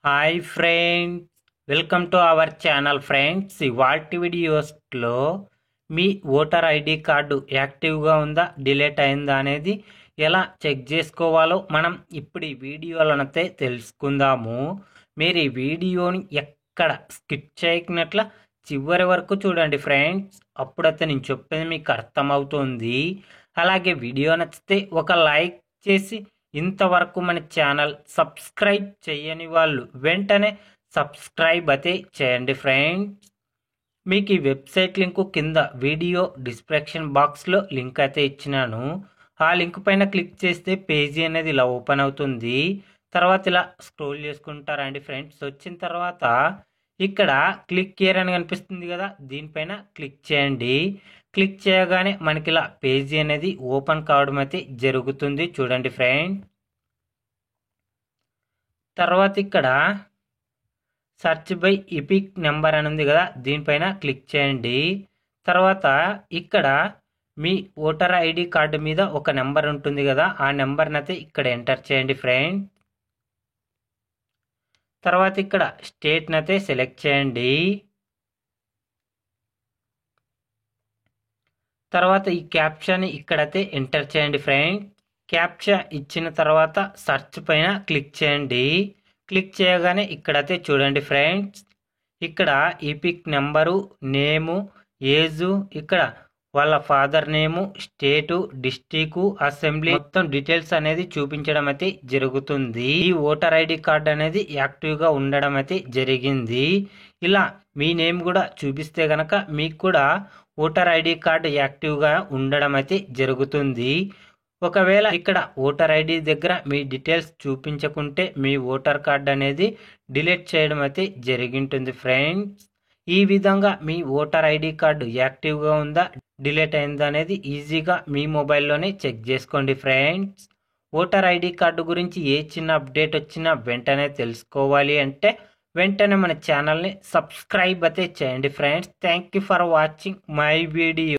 Hi friends, welcome to our channel friends. ఇవాల్టి వీడియోస్లో మీ voter ID card యాక్టివ్గా ఉందా, డిలీట్ అయిందా అనేది ఎలా చెక్ చేసుకోవాలో మనం ఇప్పుడు ఈ వీడియోలనైతే తెలుసుకుందాము. మీరు ఈ వీడియోని ఎక్కడ స్కిప్ చేయకున్నట్ల చివరి వరకు చూడండి ఫ్రెండ్స్. అప్పుడైతే నేను చెప్పేది మీకు అర్థమవుతుంది. అలాగే వీడియో నచ్చితే ఒక లైక్ చేసి ఇంతవరకు మన ఛానల్ సబ్స్క్రైబ్ చేయని వాళ్ళు వెంటనే సబ్స్క్రైబ్ అయితే చేయండి ఫ్రెండ్స్. మీకు ఈ వెబ్సైట్ లింకు కింద వీడియో డిస్క్రిప్షన్ బాక్స్లో లింక్ అయితే ఇచ్చినాను. ఆ లింక్ పైన క్లిక్ చేస్తే పేజీ అనేది ఇలా ఓపెన్ అవుతుంది. తర్వాత ఇలా స్క్రోల్ చేసుకుంటారండి ఫ్రెండ్స్. వచ్చిన తర్వాత ఇక్కడ క్లిక్ హియర్ అని కనిపిస్తుంది కదా, దీనిపైన క్లిక్ చేయండి. క్లిక్ చేయగానే మనకి ఇలా పేజీ అనేది ఓపెన్ కావడం అయితే జరుగుతుంది. చూడండి ఫ్రెండ్. తర్వాత ఇక్కడ సెర్చ్ బై ఎపిక్ నెంబర్ అని ఉంది కదా, దీనిపైన క్లిక్ చేయండి. తర్వాత ఇక్కడ మీ ఓటర్ ఐడి కార్డు మీద ఒక నెంబర్ ఉంటుంది కదా, ఆ నెంబర్ని అయితే ఇక్కడ ఎంటర్ చేయండి ఫ్రెండ్. తర్వాత ఇక్కడ స్టేట్ని అయితే సెలెక్ట్ చేయండి. తర్వాత ఈ క్యాప్చాని ఇక్కడైతే ఎంటర్ చేయండి ఫ్రెండ్. క్యాప్చా ఇచ్చిన తర్వాత సెర్చ్ పైన క్లిక్ చేయండి. క్లిక్ చేయగానే ఇక్కడైతే చూడండి ఫ్రెండ్స్, ఇక్కడ ఈపిక్ నెంబరు, నేము, ఏజు, ఇక్కడ వాళ్ళ ఫాదర్ నేము, స్టేటు, డిస్టిక్, అసెంబ్లీ మొత్తం డీటెయిల్స్ అనేది చూపించడం అయితే జరుగుతుంది. ఈ ఓటర్ ఐడి కార్డ్ అనేది యాక్టివ్గా ఉండడం అయితే జరిగింది. ఇలా మీ నేమ్ కూడా చూపిస్తే గనక మీకు కూడా ఓటర్ ఐడి కార్డు యాక్టివ్గా ఉండడం అయితే జరుగుతుంది. ఒకవేళ ఇక్కడ ఓటర్ ఐడి దగ్గర మీ డీటెయిల్స్ చూపించకుంటే మీ ఓటర్ కార్డ్ అనేది డిలీట్ చేయడం అయితే జరిగింటుంది ఫ్రెండ్స్. ఈ విధంగా మీ ఓటర్ ఐడి కార్డు యాక్టివ్గా ఉందా, డిలీట్ అయిందా అనేది ఈజీగా మీ మొబైల్లోనే చెక్ చేసుకోండి ఫ్రెండ్స్. ఓటర్ ఐడి కార్డు గురించి ఏ చిన్న అప్డేట్ వచ్చినా వెంటనే తెలుసుకోవాలి అంటే వెంటనే మన ఛానల్ని సబ్స్క్రైబ్ అయితే చేయండి friends. Thank you for watching my video.